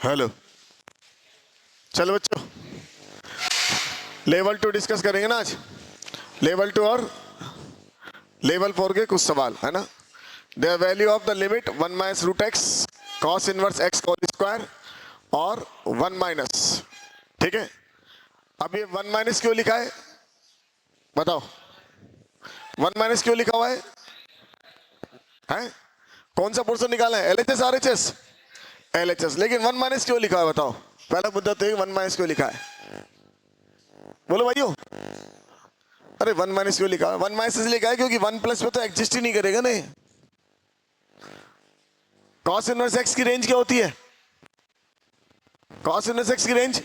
Hello, चलो बच्चों level 2 discuss करेंगे ना आज। लेवल 2 और लेवल 4 के कुछ सवाल है ना। The value of the limit 1 minus root x cos inverse x whole square और 1 माइनस, ठीक है। अब ये 1 माइनस क्यों लिखा है बताओ, 1 माइनस क्यों लिखा हुआ है? कौन सा पोर्शन निकाला है? LHS RHS? एलएचएस। लेकिन 1 माइनस क्यों लिखा है बताओ? पहला मुद्दा तो 1 माइनस क्यों लिखा है, बोलो भाइयों। अरे 1 माइनस क्यों लिखा है? 1 माइनस इसलिए लिखा है क्योंकि 1 प्लस में तो एग्जिस्ट ही नहीं करेगा ना। कॉस इनवर्स एक्स की रेंज क्या होती है? कॉस इनवर्स एक्स की रेंज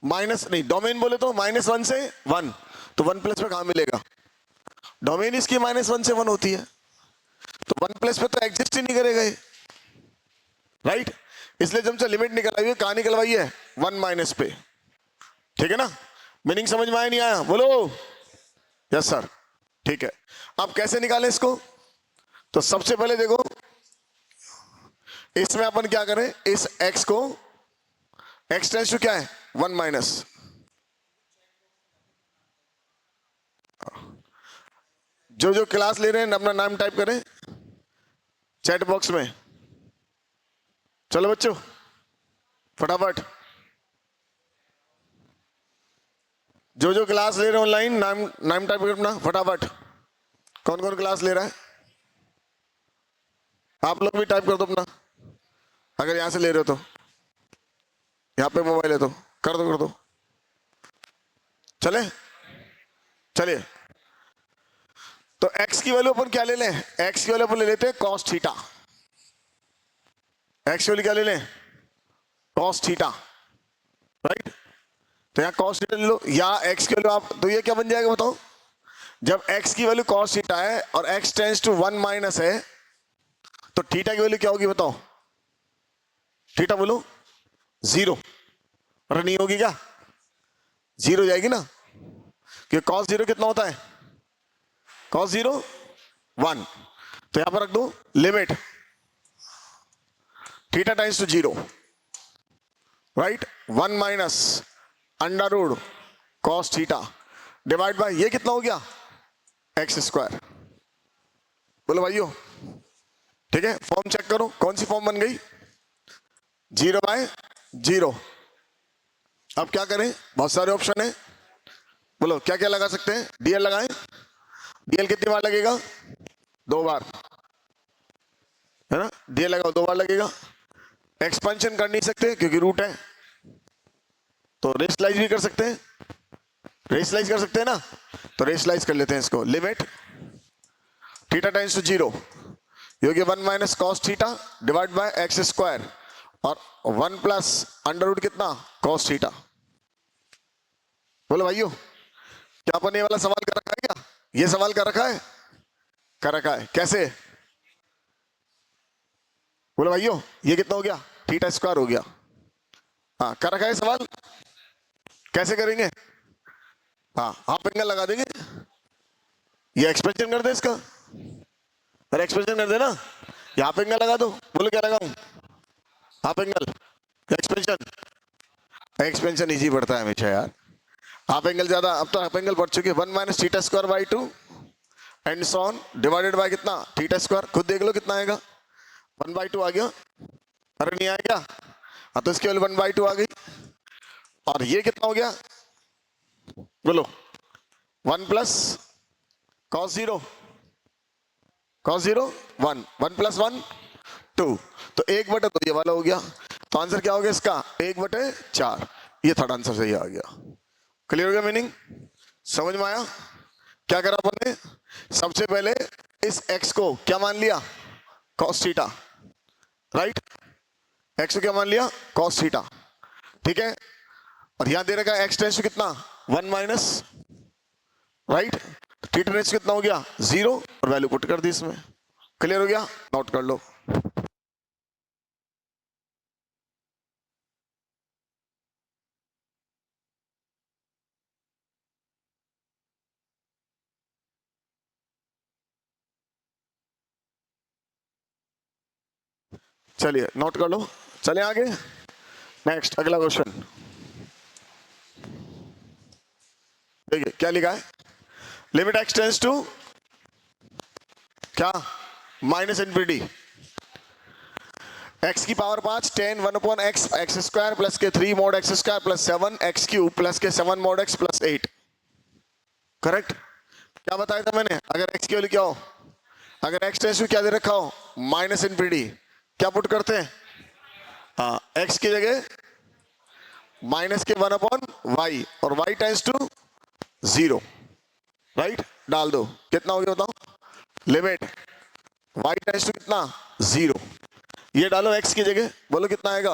माइनस नहीं, डोमेन बोले तो -1 से 1, तो 1 प्लस में कहां मिलेगा? डोमेन इसकी -1 से 1 होती है, तो 1 प्लस में तो एग्जिस्ट ही नहीं करेगा ये, राइट। इसलिए जब से लिमिट निकलवाई है, कहां निकलवाई है? 1 माइनस पे, ठीक है ना। मीनिंग समझ में आया नहीं आया बोलो? यस सर, ठीक है। अब कैसे निकालें इसको? तो सबसे पहले देखो, इसमें अपन क्या करें, इस x को, x टेंस टू क्या है? 1 माइनस। जो जो क्लास ले रहे हैं अपना नाम टाइप करें चैट बॉक्स में। चलो बच्चों फटाफट, जो जो क्लास ले रहे हैं ऑनलाइन नाम टाइप करें अपना फटाफट। कौन कौन क्लास ले रहा है? आप लोग भी टाइप कर दो अपना, अगर यहां से ले रहे हो तो। यहां पे मोबाइल है तो कर दो। चले चलिए, तो x की वैल्यू अपन क्या ले लें? x की वैल्यू अपन ले लेते हैं cos थीटा। x की वैल्यू क्या ले लें? cos theta, right. तो यहाँ cos थीटा ले लो, या x की वैल्यू आप, तो ये क्या बन जाएगा बताओ? जब x की वैल्यू cos थीटा है और x टेंस टू 1 माइनस है, तो थीटा की वैल्यू क्या होगी बताओ? थीटा बोलो 0। अरे नहीं होगी क्या? 0 जाएगी ना, क्योंकि cos 0 कितना होता है? cos 0 1। तो यहां पर रख दो limit theta times to 0, right. 1 minus under root cos theta divide by ये कितना हो गया? X square. बोलो भाइयों, ठीक है। फॉर्म चेक करो, कौन सी फॉर्म बन गई? 0/0। अब क्या करें, बहुत सारे ऑप्शन है, बोलो क्या क्या लगा सकते हैं? डीएल लगाएं। डीएल कितनी बार लगेगा? 2 बार, है ना। डीएल लगाओ, 2 बार लगेगा। एक्सपेंशन कर नहीं सकते क्योंकि रूट है, तो रेशलाइज भी कर सकते हैं, रेशलाइज कर सकते हैं ना, तो रेशलाइज कर लेते हैं इसको। लिमिट थीटा टाइम्स टू 0 ये 1 minus cos theta divide bye x square और 1 प्लस अंडर रूट कितना? Cos theta. बोलो भाइयों, क्या अपन ये वाला सवाल कर रखा है क्या? ये सवाल कर रखा है? कर रखा है। कैसे? बोलो भाइयों, ये कितना हो गया? थीटा स्क्वायर हो गया। हाँ कर रखा है सवाल। कैसे करेंगे? हाँ हाफ एंगल लगा देंगे, ये एक्सपेंशन कर दे इसका, अरे एक्सपेंशन कर देना, ये हाफ एंगल लगा दो। बोलो क्या लगाऊं? Half angle, expansion. Expansion easy पड़ता है हमेशा यार, हाफ एंगल ज्यादा, अब तो हाफ एंगल पढ़ चुके। 1 minus theta square by 2 and सॉन डिवाइडेड बाय कितना? Theta square. खुद देख लो कितना आएगा, 1/2 आ गया। अरे नहीं आएगा? हाँ तो इसके वैल्यू 1/2 आ गई। और ये कितना हो गया बोलो? 1 प्लस कॉस 0, कॉस 0 1, 1 प्लस 1 2, तो 1/2 ये वाला हो गया। तो आंसर क्या हो गया इसका? 1/4। ये थर्ड आंसर सही आ गया। क्लियर हो गया मीनिंग? समझ में आया? क्या करा अपन ने? सबसे पहले इस x को क्या मान लिया? cos theta, right. x को क्या मान लिया? cos थीटा, ठीक है। और यहां दे रखा है x टेंस टू कितना? 1 माइनस, राइट। थीटा टेंस कितना हो गया? 0 और वैल्यू पुट कर दी इसमें। क्लियर हो गया? नोट कर लो। चलिए नोट कर लो, चले आगे। नेक्स्ट अगला क्वेश्चन देखिए क्या लिखा है, लिमिट एक्स टेंस टू क्या माइनस इनफिनिटी, एक्स की power 5 10 1 upon x x square plus के 3 mod x square plus 7 x cube plus के 7 मॉड एक्स प्लस 8। करेक्ट। क्या बताया था मैंने, अगर एक्स की वैल्यू क्या हो, अगर एक्स टेंस टू क्या दे रखा हो माइनस इनफिनिटी, क्या पुट करते हैं, हाँ एक्स की जगह माइनस के 1 अपॉन वाई और वाई टेंस टू 0, राइट, डाल दो। कितना हो गया बताओ, लिमिट वाई टेंस टू कितना 0, ये डालो एक्स की जगह, बोलो कितना आएगा,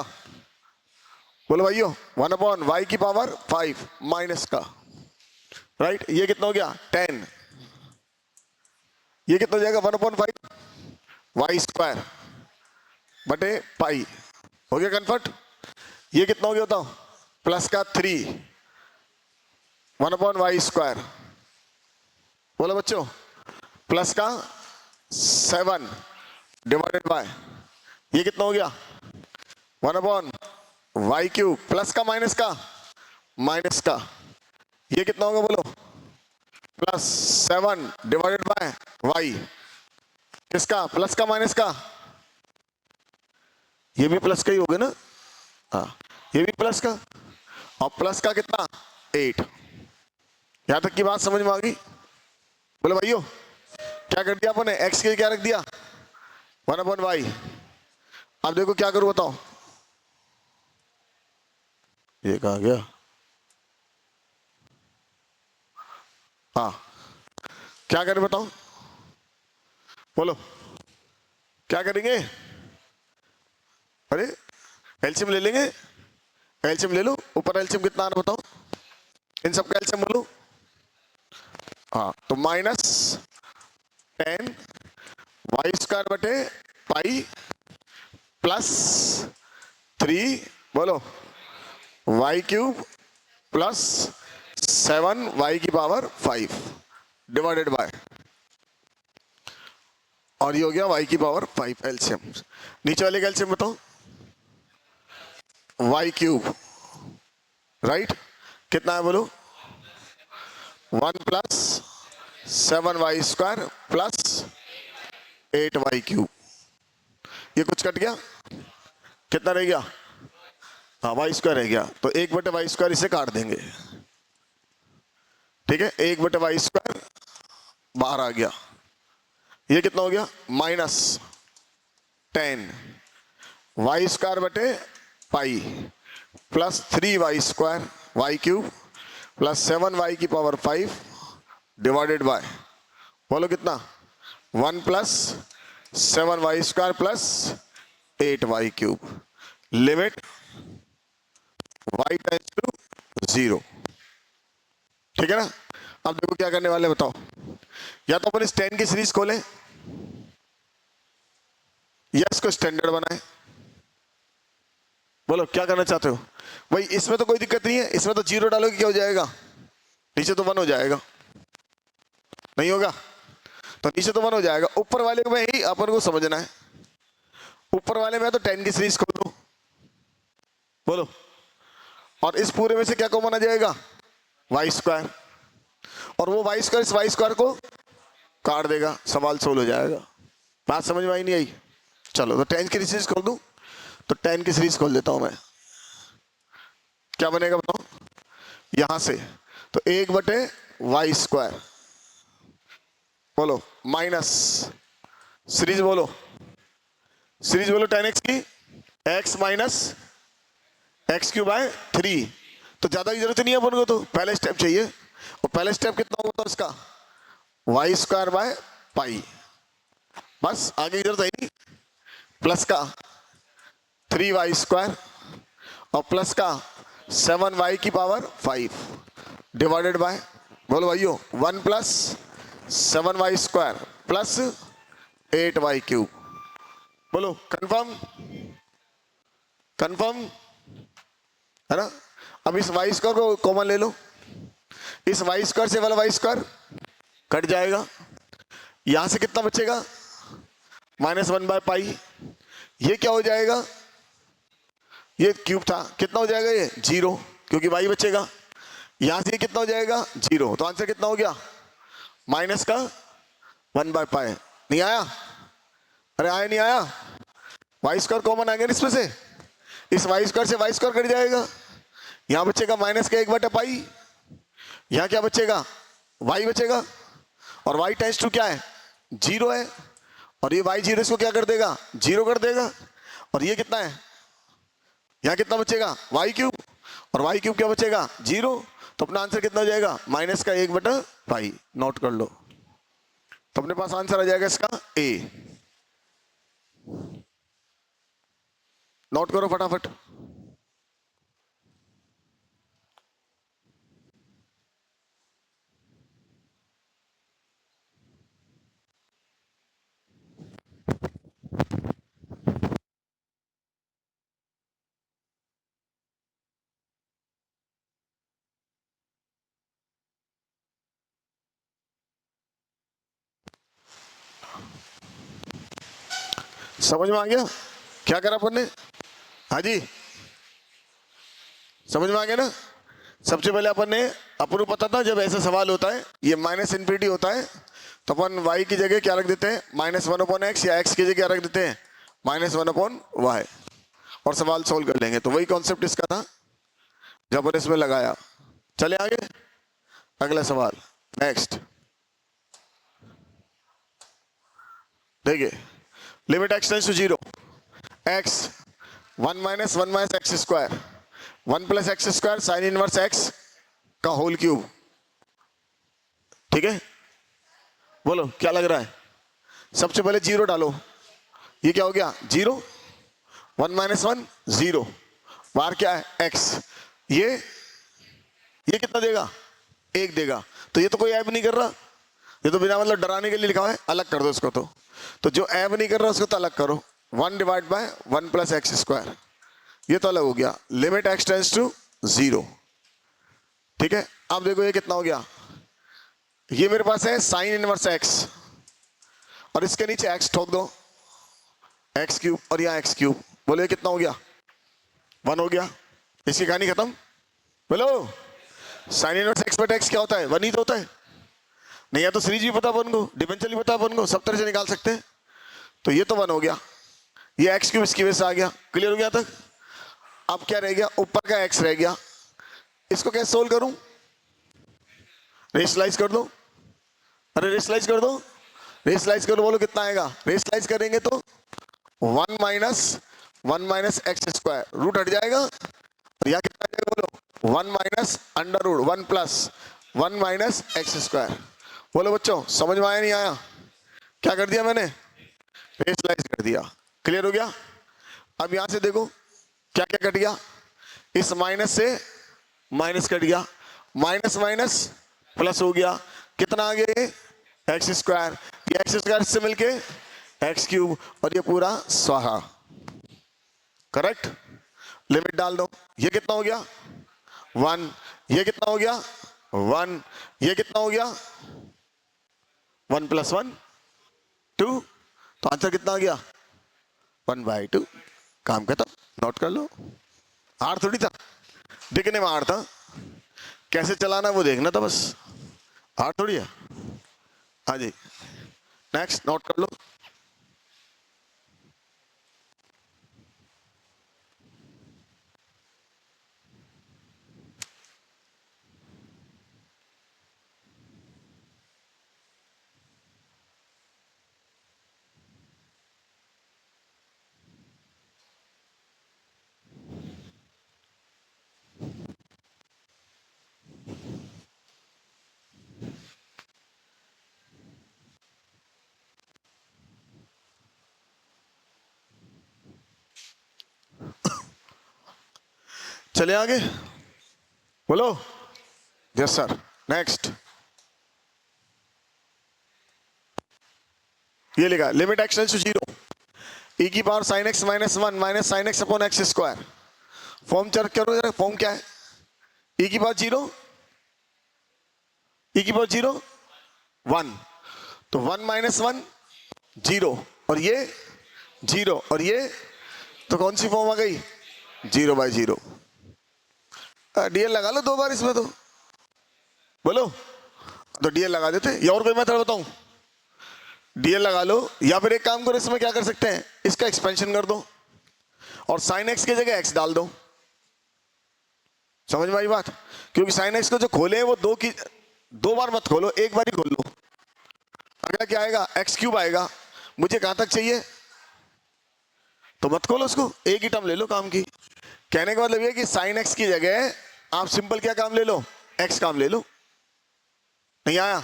बोलो भाइयों 1 अपॉन वाई की पावर 5 माइनस का, राइट, ये कितना हो गया 10, ये कितना हो जाएगा 1 अपॉन 5 वाई स्क्वायर बटे पाई, हो गया कन्फर्ट। ये कितना हो गया बताओ, प्लस का 3 1 अपॉन वाई स्क्वायर, बोलो बच्चों प्लस का 7 डिवाइडेड बाय, ये कितना हो गया 1 अपॉन वाई क्यूब प्लस का माइनस का, ये कितना होगा बोलो प्लस 7 डिवाइडेड बाय वाई, किसका प्लस का माइनस का, ये भी प्लस का ही होगा ना, हाँ ये भी प्लस का, और प्लस का कितना 8। यहां तक की बात समझ में आ गई, बोले भाइयों क्या कर दिया अपन ने, एक्स के क्या रख दिया 1 अपॉन वाई। अब देखो क्या करूं बताओ, ये कहा गया, हाँ क्या करें बताओ, बोलो क्या करेंगे, अरे एलसीएम ले लेंगे, एलसीएम ले लो, ऊपर एलसीएम कितना आ रहा बताओ, इन सब का एलसीएम बोलो, हाँ तो माइनस 10 वाई स्क्वायर बटे पाई प्लस 3 बोलो वाई क्यूब प्लस 7 वाई की पावर 5 डिवाइडेड बाय, और ये हो गया वाई की पावर 5 एलसीएम। नीचे वाले का एलसीएम बताओ, वाई क्यूब राइट कितना है बोलो 1 plus 7 y square plus 8 y cube, ये कुछ कट गया, कितना रह गया, हाँ वाई स्क्वायर रह गया, तो 1 बटे वाई स्क्वायर इसे काट देंगे, ठीक है 1 बटे वाई स्क्वायर बाहर आ गया, ये कितना हो गया माइनस 10 वाई स्क्वायर बटे pi plus 3 y square y cube plus 7 y की पावर 5 डिवाइडेड बाय, बोलो कितना 1 plus 7 y square plus 8 y cube, limit y tends to 0, ठीक है ना। अब देखो क्या करने वाले बताओ, या तो अपन इस 10 की सीरीज खोलें या इसको स्टैंडर्ड बनाएं, बोलो क्या करना चाहते हो भाई, इसमें तो कोई दिक्कत नहीं है, इसमें तो 0 डालोगे क्या हो जाएगा, नीचे तो 1 हो जाएगा, नहीं होगा तो नीचे तो 1 हो जाएगा, ऊपर वाले में ही अपन को समझना है, ऊपर वाले में तो 10 की सीरीज खोल दो, बोलो, और इस पूरे में से क्या कॉमन आ जाएगा वाई स्क्वायर, और वो वाई स्क्वायर इस वाई स्क्वायर को काट देगा, सवाल सोल्व हो जाएगा। बात समझ में आई नहीं आई, चलो तो 10 की सीरीज खोल दूं, तो 10 की सीरीज खोल देता हूं मैं, क्या बनेगा बताओ, यहां से तो 1 बटे वाई स्क्वायर बोलो माइनस सीरीज बोलो 10x की x minus x cube by 3, तो ज्यादा की जरूरत नहीं है अपन को, तो पहले स्टेप चाहिए, और पहले स्टेप कितना होता है इसका वाई स्क्वायर बाय पाई, बस आगे की जरूरत है नहीं, प्लस का 3 वाई स्क्वायर और प्लस का 7 वाई की पावर 5 डिवाइडेड बाय, बोलो भाइयों 1 plus 7 y square plus 8 y cube, बोलो कंफर्म कंफर्म है ना। अब इस वाई स्क्वायर को कॉमन ले लो, इस वाई स्क्वायर से वाला वाई स्क्वायर कट जाएगा, यहां से कितना बचेगा -1 बाय पाई, ये क्या हो जाएगा ये क्यूब था, कितना हो जाएगा ये 0, क्योंकि y बचेगा। यहां से कितना हो जाएगा 0, तो आंसर कितना हो गया माइनस का 1/π। नहीं आया? अरे आया नहीं आया? वाई स्क्वायर कॉमन आ गया इसमें से, इस वाई स्क्वायर से वाई स्क्वायर कट जाएगा, यहां बचेगा माइनस का 1/π, यहां क्या बचेगा y बचेगा, और y टेंस टू क्या है 0 है, और ये y 0 इसको क्या कर देगा 0 कर देगा, और ये कितना है यहां कितना बचेगा y क्यूब, और y क्यूब क्या बचेगा 0, तो अपना आंसर कितना हो जाएगा माइनस का 1/π। नोट कर लो, तो अपने पास आंसर आ जाएगा इसका a। नोट करो फटाफट। समझ में आ गया क्या करा अपन ने? हाँ जी, समझ में आ गया ना? सबसे पहले अपन को पता था जब ऐसा सवाल होता है, ये माइनस इन्फिनिटी होता है, तो अपन y की जगह क्या रख देते हैं -1/x, या x की जगह क्या रख देते हैं -1/y, और सवाल सोल्व कर लेंगे। तो वही कॉन्सेप्ट इसका था जब अपन इसमें लगाया। चले आगे, अगला सवाल नेक्स्ट देखिए, limit x tends to 0, x 1 - 1 - x², 1 + x² sine inverse x का होल क्यूब। ठीक है, बोलो क्या लग रहा है? सबसे पहले 0 डालो, ये क्या हो गया 0, 1 - 1 0, बाहर क्या है x, ये कितना देगा 1 देगा, तो ये तो कोई ऐब नहीं कर रहा, ये तो बिना मतलब डराने के लिए लिखा हुआ है, अलग कर दो इसको। तो जो ऐब नहीं कर रहा उसको तो अलग करो, 1/1 + x², ये तो अलग हो गया। Limit x tends to 0। ठीक है, अब देखो ये कितना हो गया, ये मेरे पास है साइन इनवर्स x, और इसके नीचे x ठोक दो x³ और यहाँ x³, बोलो ये कितना हो गया 1 हो गया। इसकी कहानी खत्म। बोलो साइन इनवर्स x/x क्या होता है 1 ही तो होता है, नहीं या तो सीरीज भी पता अपन को, डिफरेंशियल भी पता अपन को, सब तरह से निकाल सकते हैं। तो ये तो 1 हो गया, ये x³ इसकी वजह से आ गया। क्लियर हो गया तक? अब क्या रह गया, ऊपर का x रह गया, इसको कैसे सोल्व करूं, रेशनलाइज कर दो, अरे रेशनलाइज कर दो, रेशनलाइज करो, बोलो कितना आएगा, रेशनलाइज करेंगे तो 1 - 1 - x², रूट हट जाएगा, और यहाँ कितना आएगा बोलो 1 - √1 + 1 - x²। बोलो बच्चों समझ में आया नहीं आया? क्या कर दिया मैंने, रेशनलाइज कर दिया। क्लियर हो गया? अब यहां से देखो क्या क्या कट गया, इस माइनस से माइनस कट गया, माइनस माइनस प्लस हो गया, कितना आ गया x², ये x² से मिलके x³, और ये पूरा स्वाहा। करेक्ट, लिमिट डाल दो, ये कितना हो गया 1, ये कितना हो गया 1, ये कितना हो गया 1 + 1 2, तो आंसर कितना आ गया 1/2। काम खत्म, नोट कर लो। हार थोड़ी था, दिखने में हार था, कैसे चलाना वो देखना था बस, हार थोड़ी है। हाँ जी, नेक्स्ट नोट कर लो। चले आगे, बोलो यस सर। नेक्स्ट ये लिखा limit x tends to 0, e⁻ sin x - 1 - sin x/x²। Form check करो जरा, फॉर्म क्या है, e⁻0 e⁻0 1, तो 1 - 1 0, और ये 0, और ये तो कौन सी फॉर्म आ गई 0/0। डीएल लगा लो 2 बार इसमें तो, बोलो तो डीएल लगा देते, या और कोई मेथड बताऊं? डीएल लगा लो, या फिर एक काम करो, इसमें क्या कर सकते हैं, इसका एक्सपेंशन कर दो और साइन एक्स की जगह एक्स डाल दो। समझ में आई बात? क्योंकि साइन एक्स को जो खोले वो 2 बार मत खोलो, एक बार ही खोल लो। अगला क्या आएगा, x³ आएगा। मुझे कहां तक चाहिए तो मत खोलो उसको, एक ही टर्म ले लो काम की। कहने का मतलब ये कि साइन एक्स की जगह आप सिंपल क्या काम ले लो, x काम ले लो। नहीं आया?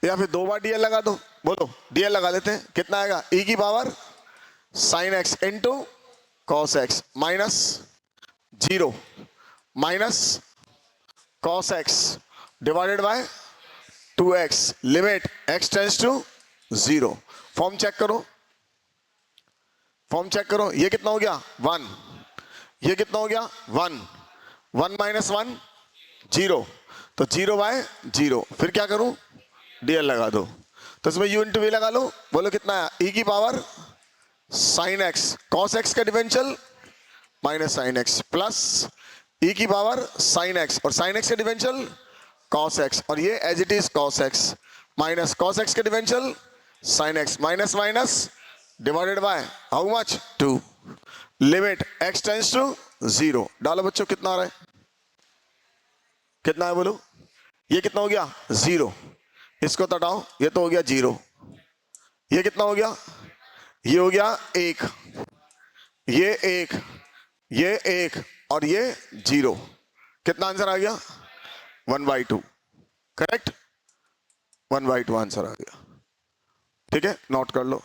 या फिर 2 बार डीएल लगा दो, बोलो डीएल लगा लेते हैं, कितना आएगा, e की power sine x into cos x minus 0 minus cos x divided by 2x limit x tends to 0। Form check करो, फॉर्म चेक करो, ये कितना हो गया 1, ये कितना हो गया 1, 1 माइनस 1 0, तो 0/0। फिर क्या करूं, डीएल लगा दो, तो इसमें u इंटू वी लगा लो, बोलो कितना है, e की power sine x cos x का differential minus sine x plus e की पावर साइन एक्स और साइन एक्स का डिफरेंशियल कॉस एक्स, और ये as it is cos x minus cos x का differential sine x minus minus divided by how much 2 limit x tends to 0। डालो बच्चों, कितना आ रहा है, कितना है बोलो, ये कितना हो गया 0, इसको तो हटाओ, ये तो हो गया 0, ये कितना हो गया, ये हो गया 1, ये 1, ये 1 और ये 0। कितना आंसर आ गया 1/2। करेक्ट, 1/2 आंसर आ गया। ठीक है, नोट कर लो।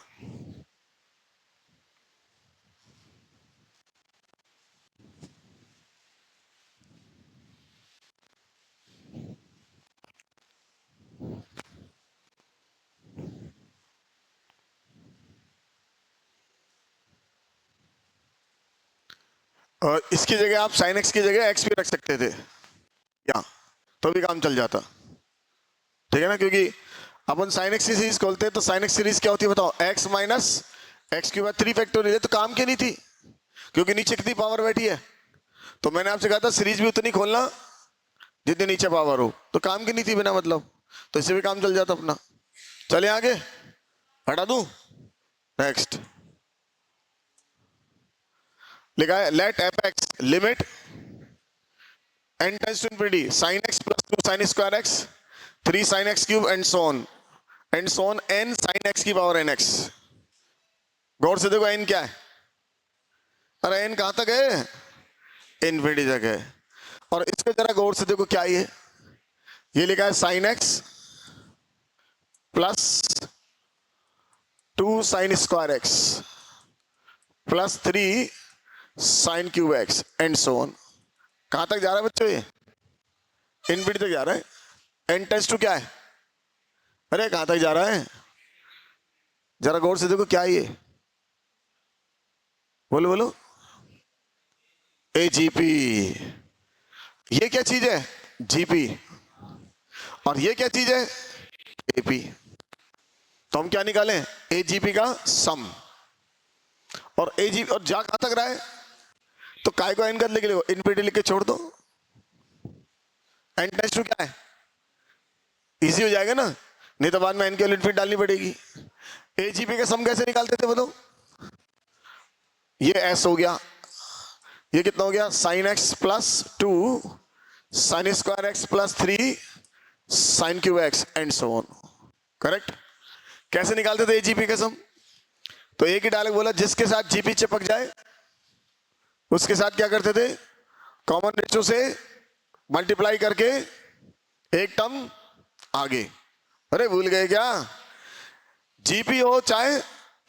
और इसकी जगह आप साइन एक्स की जगह एक्स भी रख सकते थे, या तो भी काम चल जाता। ठीक है ना, क्योंकि अपन साइन एक्स की सीरीज खोलते हैं तो साइन एक्स सीरीज क्या होती है बताओ, x माइनस x³ 3 फैक्टोरियल, तो काम की नहीं थी क्योंकि नीचे कितनी पावर बैठी है। तो मैंने आपसे कहा था सीरीज भी उतनी खोलना जितनी नीचे पावर हो, तो काम की नहीं थी बिना मतलब, तो इससे भी काम चल जाता अपना। चले आगे, हटा दूं, नेक्स्ट लिखा है let f x limit n tends to infinity sin x plus 2 sin square x 3 sin x³ and so on n sin x की पावर nx। गौर से देखो n क्या है, अरे n कहां तक है, इंफिनिटी तक है। और इसको जरा गौर से देखो क्या ये लिखा है sin x plus 2 sin square x plus 3 sin cube x and so on. कहां तक जा रहा है बच्चों, ये इंफिनिटी तक जा रहा है। n टेंड्स टू क्या है, अरे कहां तक जा रहा है, जरा गौर से देखो क्या है ये, बोलो बोलो, AGP। ये क्या चीज है, GP, और ये क्या चीज है, AP। तो हम क्या निकालें, AGP का सम, और AGP और जा कहां तक रहा है, तो काय को n कर लिख लो, इंफिनिटी लिख के छोड़ दो। n टेंड्स टू क्या है, इजी हो जाएगा ना, नहीं तो बाद में n की वैल्यू डालनी पड़ेगी। AGP का सम कैसे निकालते थे बताओ, ये s हो गया, ये कितना हो गया sin x plus 2 sin square x plus 3 sin cube x and so on. Correct, कैसे निकालते थे AGP का सम, तो एक ही डायलॉग बोला, जिसके साथ GP चिपक जाए उसके साथ क्या करते थे, कॉमन रेशियो से मल्टीप्लाई करके एक टर्म आगे। अरे भूल गए क्या, GP हो चाहे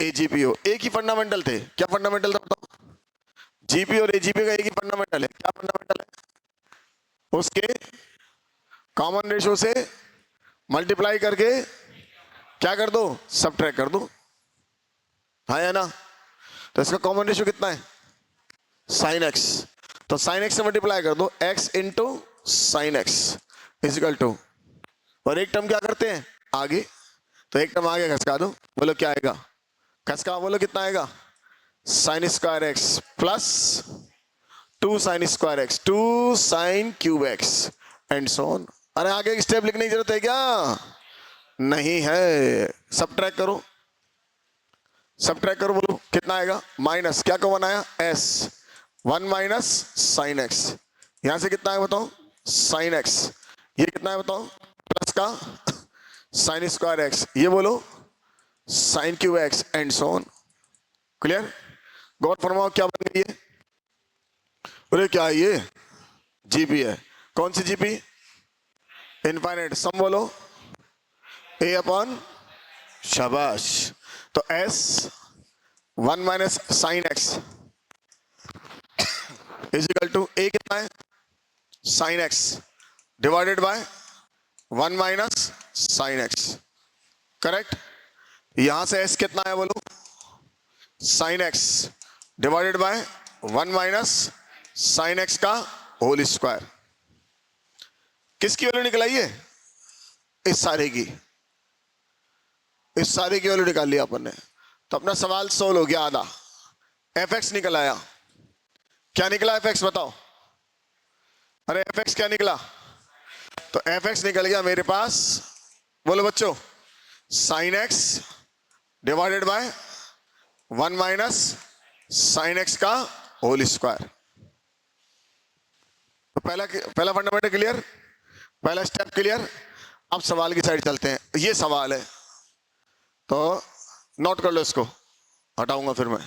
AGP हो, एक ही फंडामेंटल थे। क्या फंडामेंटल था बताओ, GP और AGP का एक ही फंडामेंटल है। क्या फंडामेंटल है, उसके कॉमन रेशियो से मल्टीप्लाई करके क्या कर दो, सबट्रैक्ट कर दो, हाँ या ना। तो इसका कॉमन रेशियो कितना है, साइन एक्स, तो साइन एक्स से मल्टीप्लाई कर दो, x into sine x equal to, और एक टर्म क्या करते हैं आगे, तो एक टर्म आगे खसका दो, बोलो क्या आएगा, खसका बोलो कितना आएगा, sine square x plus 2 sine square x, 2 sign cube x and so on. अरे आगे एक स्टेप लिखने की जरूरत है क्या? नहीं है। सब्ट्रैक्ट करो, सब्ट्रैक्ट करो, बोलो कितना आएगा? माइनस क्या कॉमन आया? S, 1 minus sine x. यहां से कितना है बताओ? Sine x. ये कितना है बताओ? प्लस का साइन स्क्वायर एक्स, ये बोलो sine cube x and so on. Clear? गौर फरमाओ क्या बन गई है? बोले क्या है ये? जीपी है। कौन सी जीपी? इनफाइनाइट सम बोलो, ए अपॉन, शाबाश। तो s 1 minus sine x is equal to a कितना है? Sine x divided by 1 minus sine x. Correct? यहां से एस कितना है बोलो? Sine x divided by 1 minus sine x का होल स्क्वायर। किसकी वैल्यू निकल आई है? इस सारे की, इस सारे की वैल्यू निकाल लिया अपन ने। तो अपना सवाल सोल्व हो गया आधा। एफ एक्स निकल आया। क्या निकला एफ एक्स बताओ? अरे एफ एक्स क्या निकला? तो एफ एक्स निकल गया मेरे पास, बोलो बच्चों, sign x divided by 1 minus sine x का होल स्क्वायर। तो पहला फंडामेंटल क्लियर, पहला स्टेप क्लियर। अब सवाल की साइड चलते हैं। ये सवाल है तो नोट कर लो, इसको हटाऊंगा फिर मैं।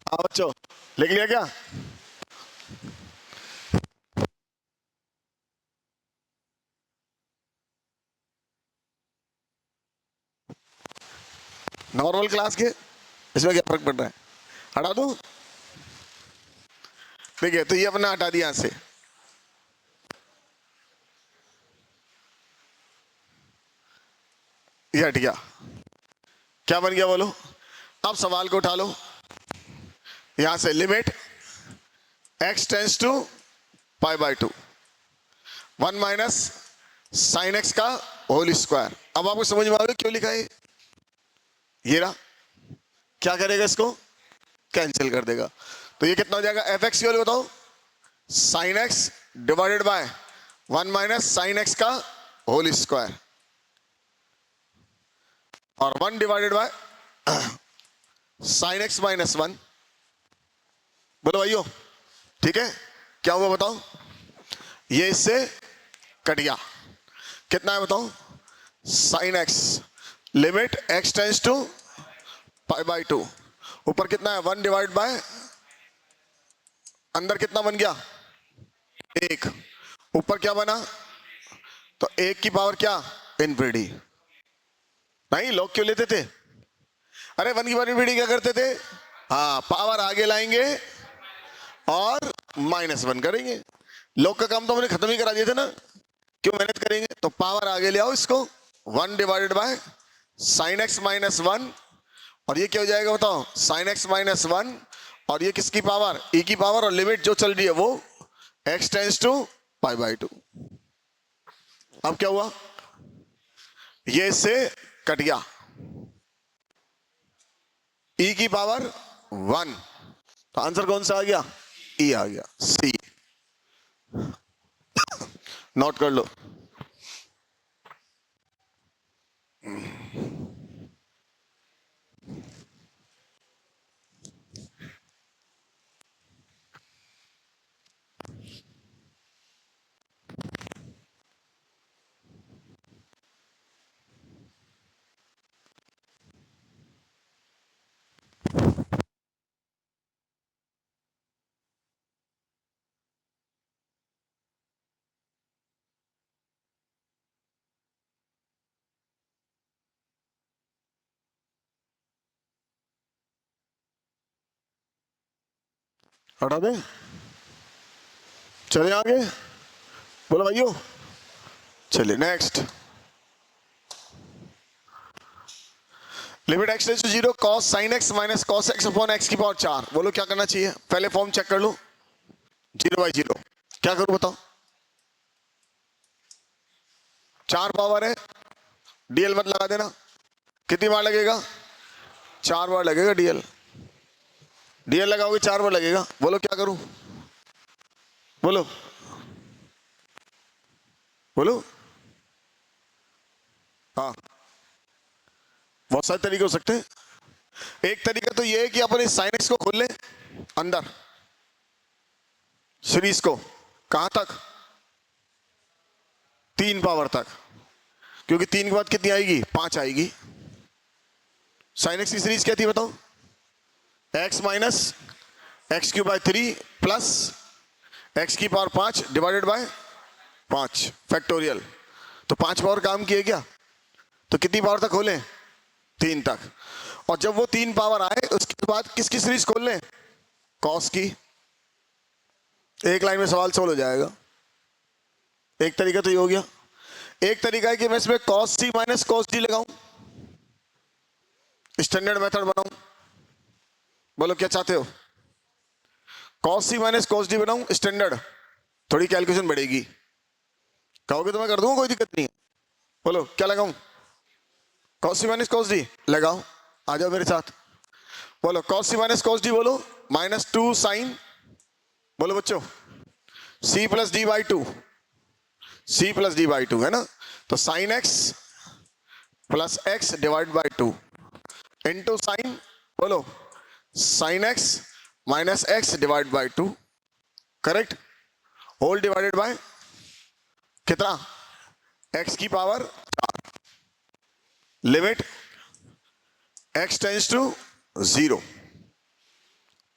हाँ बच्चों, लिख लिया क्या? नॉर्मल क्लास के इसमें क्या फर्क पड़ रहा है? हटा दूं? ठीक है, तो ये अपना हटा दिया यहां से। ये हट गया। क्या बन गया बोलो? अब सवाल को उठा लो, यहां से limit x tends to pi by 2, 1 minus sine x का होल स्क्वायर। अब आपको समझ में आ गया क्यों लिखा है? ये रहा। क्या करेगा? इसको कैंसिल कर देगा। तो ये कितना हो जाएगा? एफ एक्स की वैल्यू बताओ? Sine x divided by 1 minus sine x का होल स्क्वायर और 1 divided by sine x minus 1। बोलो भाइयों, ठीक है? क्या हुआ बताओ? ये इससे कट गया। कितना है बताओ? Sine x limit x tends to pi by 2, ऊपर कितना है? 1 डिवाइड बाय, अंदर कितना बन गया? 1, ऊपर क्या बना? तो 1 की पावर क्या? इनफिनिटी। नहीं, लोग क्यों लेते थे? अरे 1 की पावर इनफिनिटी क्या करते थे? हाँ, पावर आगे लाएंगे और -1 करेंगे। लोग का काम तो हमने खत्म ही करा दिया था ना, क्यों मेहनत करेंगे? तो पावर आगे ले आओ इसको, 1 divided by sine x minus 1, और ये क्या हो जाएगा बताओ? साइन एक्स माइनस 1, और ये किसकी पावर? e की पावर, और लिमिट जो चल रही है वो x tends to pi by 2। अब क्या हुआ? ये इससे कट गया, e की पावर 1, तो आंसर कौन सा आ गया? e आ गया, c। नोट कर लो। हटा दें, चले आगे, बोलो भाइयों। चलिए next, limit x tends to 0 cos sin x minus cos x upon x की पावर 4। बोलो क्या करना चाहिए, पहले फॉर्म चेक कर लो, 0/0 क्या करूं बताओ, 4 पावर है, डीएल मत लगा देना, कितनी बार लगेगा, 4 बार लगेगा डीएल, डीएल लगाओगे 4 बार लगेगा। बोलो क्या करूं, बोलो बोलो। हाँ, बहुत सारे तरीके हो सकते हैं। एक तरीका तो ये है कि अपन इस साइन एक्स को खोल लें अंदर, सीरीज को कहां तक, 3 पावर तक, क्योंकि 3 के बाद कितनी आएगी, 5 आएगी। साइन एक्स की सीरीज क्या थी बताओ, x minus x³/3 plus x की पावर 5 डिवाइडेड बाय 5 फैक्टोरियल। तो 5 पावर काम किए क्या, तो कितनी पावर तक खोलें, 3 तक। और जब वो 3 पावर आए उसके बाद किसकी सीरीज खोल लें, कॉस की। एक लाइन में सवाल सोल्व हो जाएगा। एक तरीका तो ये हो गया। एक तरीका है कि मैं इसमें कॉस सी माइनस कॉस डी लगाऊं, स्टैंडर्ड मेथड बनाऊं। बोलो क्या चाहते हो, कॉस सी माइनस कॉस डी बनाऊं स्टैंडर्ड, थोड़ी कैलकुलेशन बढ़ेगी। कहोगे तो मैं कर दूंगा, कोई दिक्कत नहीं है। बोलो क्या लगाऊं, कॉस सी माइनस कॉस डी लगाओ, आ जाओ मेरे साथ। बोलो कॉस सी माइनस कॉस डी, बोलो -2 साइन, बोलो बच्चों c plus d/2, c plus d/2 है ना, तो sine x plus x divide by 2 into sine, बोलो sine x minus x divide by 2, correct, whole divided by कितना, x की power 4, limit x tends to 0।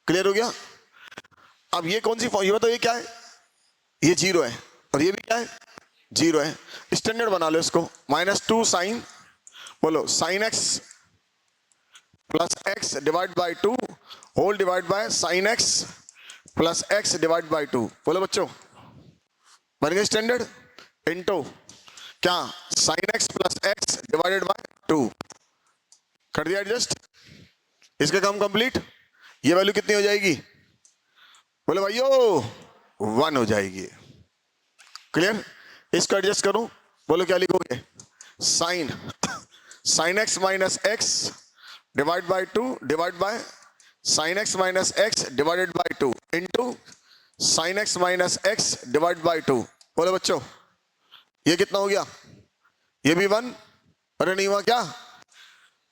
Clear हो गया। अब ये कौन सी फॉर्म, ये बताओ ये क्या है, ये 0 है और ये भी क्या है 0 है। स्टैंडर्ड बना लो इसको, -2 साइन, बोलो sine x plus x divide by 2 whole divide by sine x plus x divide by 2। बोलो बच्चों बन गया स्टैंडर्ड, इंटू क्या, sine x plus x divided by 2, कर दिया एडजस्ट, इसका काम कंप्लीट। ये वैल्यू कितनी हो जाएगी, बोले भाइयों 1 हो जाएगी। क्लियर, इसको एडजस्ट करूं, बोलो क्या लिखोगे, sign x minus x divide by 2 divide by sine x minus x divided by 2 into sine x minus x divide by 2। बोलो बच्चों ये कितना हो गया, ये भी 1, अरे नहीं हुआ क्या,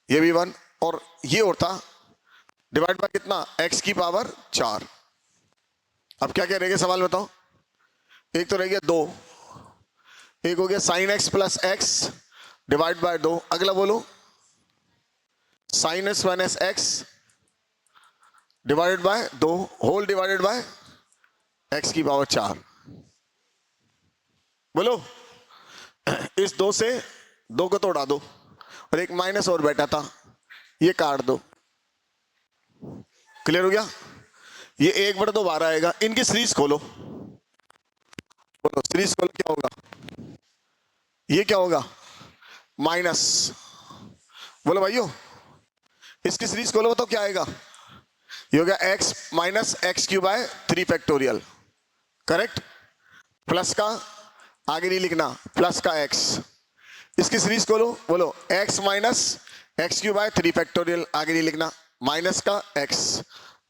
ये भी 1, और ये होता डिवाइड बाय कितना, x की पावर 4। अब क्या क्या रहेगा सवाल बताओ, एक तो रह गया 2, एक हो गया sine x plus x divide by 2, अगला बोलो sine x minus x divided by 2 whole divided by x की पावर 4। बोलो इस 2 से 2 को तो उड़ा दो और एक माइनस और बैठा था ये काट दो। क्लियर हो गया, ये 1/2 बार आएगा। इनकी सीरीज खोलो, बोलो सीरीज खोलो क्या होगा, ये क्या होगा माइनस, बोलो भाइयों इसकी सीरीज खोलो बताओ क्या आएगा, ये हो गया x minus x³/3 factorial, correct, plus का आगे नहीं लिखना, प्लस का x, इसकी सीरीज खोलो, बोलो x माइनस x³/3 फैक्टोरियल, आगे नहीं लिखना, माइनस का x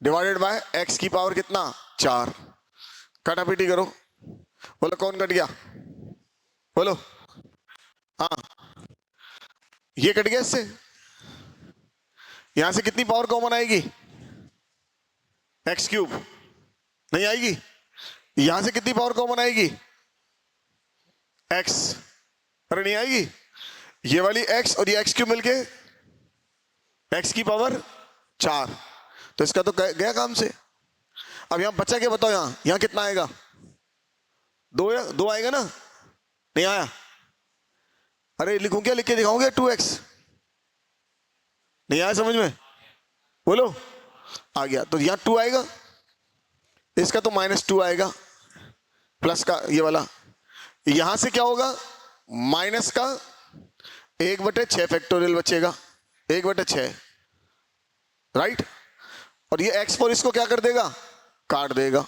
डिवाइडेड बाय x की पावर कितना 4, काटापीटी करो, बोलो कौन कट गया, बोलो हाँ ये कट गया, इससे यहां से कितनी पावर कॉमन आएगी, x³ नहीं आएगी, यहां से कितनी पावर कॉमन आएगी x, अरे नहीं आएगी, ये वाली x और ये x³ मिलके x की पावर 4, तो इसका तो गया काम से। अब यहां बचा क्या बताओ, यहां कितना आएगा, 2 आएगा ना, नहीं आया, अरे लिखूं क्या, लिख के दिखाऊंगे 2x, नहीं आया समझ में, बोलो आ गया, तो यहां 2 आएगा, इसका तो -2 आएगा, प्लस का ये वाला, यहां से क्या होगा, माइनस का 1/6 फैक्टोरियल बचेगा, 1/6, राइट। और ये x4 इसको क्या कर देगा, काट देगा।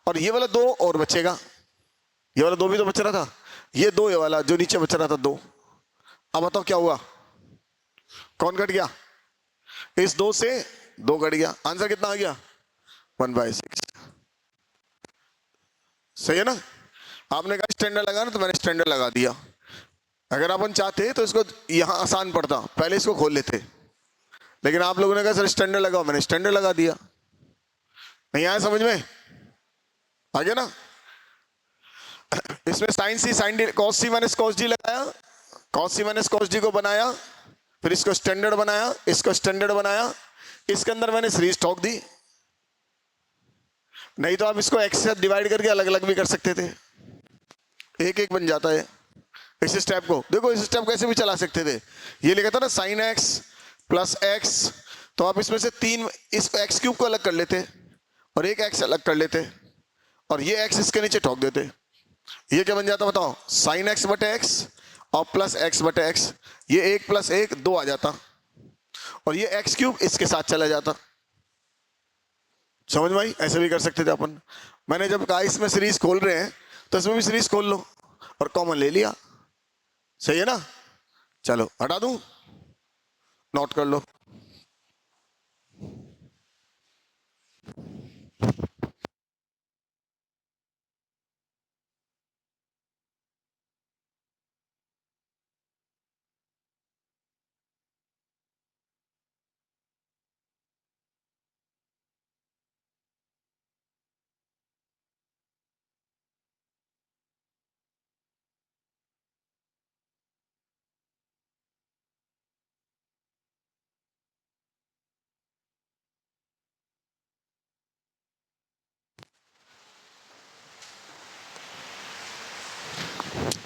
और ये वाला 2 और बचेगा, ये वाला 2 भी तो बच रहा था, ये 2, ये वाला जो नीचे बच रहा था 2। अब बताओ क्या हुआ, कौन कट गया, इस 2 से 2 कट गया, आंसर कितना आ गया, 1/6। सही है ना। आपने कहा स्टैंडर्ड लगा ना, तो मैंने स्टैंडर्ड लगा दिया। अगर अपन चाहते तो इसको यहां आसान पड़ता, पहले इसको खोल लेते, लेकिन आप लोगों ने कहा सर स्टैंडर्ड लगाओ, मैंने स्टैंडर्ड लगा दिया। नहीं आया समझ में, आ गया ना। इसमें साइन सी साइन डी, कॉस सी माइनस कॉस डी लगाया, कॉस सी माइनस कॉस डी को बनाया, फिर इसको स्टैंडर्ड बनाया, इसको स्टैंडर्ड बनाया, इसके अंदर मैंने सीरीज ठोक दी। नहीं तो आप इसको एक्स से डिवाइड करके अलग अलग भी कर सकते थे, एक एक बन जाता है। इस स्टेप को देखो, इस स्टेप कैसे भी चला सकते थे। ये लिखा था ना साइन एक्स प्लस एक्स, तो आप इसमें से 3 इस एक्स क्यूब को अलग कर लेते और एक एक्स अलग कर लेते और ये एक्स इसके नीचे ठोक देते। ये क्या बन जाता बताओ, साइन एक्स बटे एक्स और प्लस एक्स बटे एक्स, ये 1 + 1 2 आ जाता और ये एक्स क्यूब इसके साथ चला जाता। समझ में आई, ऐसे भी कर सकते थे अपन। मैंने जब कहा इसमें सीरीज खोल रहे हैं तो इसमें भी सीरीज खोल लो और कॉमन ले लिया, सही है ना। चलो हटा दूं, नोट कर लो।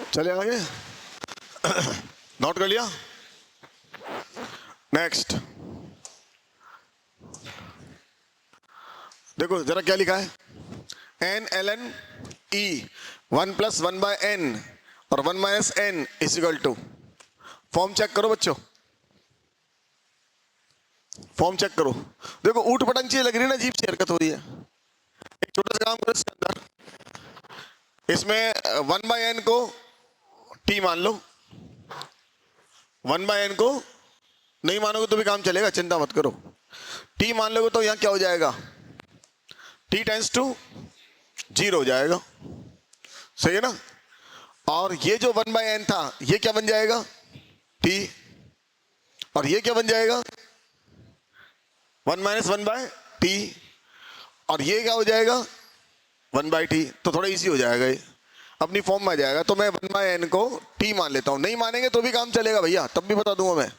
चले आगे, नोट कर लिया। नेक्स्ट देखो जरा क्या लिखा है, n ln e 1 + 1/n और 1 - n = फॉर्म चेक करो बच्चों, फॉर्म चेक करो। देखो ऊट पटंग चीज लग रही है ना, अजीब सी हरकत हो रही है। एक छोटा सा काम करो इसके अंदर, इसमें 1/n को t मान लो, 1/n को नहीं मानोगे तो भी काम चलेगा, चिंता मत करो। t मान लोगे तो यहां क्या हो जाएगा, t → 0 हो जाएगा, सही है ना। और ये जो 1/n था ये क्या बन जाएगा, t, और ये क्या बन जाएगा 1 - 1/t, और ये क्या हो जाएगा 1/t। तो थोड़ा इजी हो जाएगा, ये अपनी फॉर्म में आ जाएगा। तो मैं 1/n को t मान लेता हूं, नहीं मानेंगे तो भी काम चलेगा भैया, तब भी बता दूंगा मैं।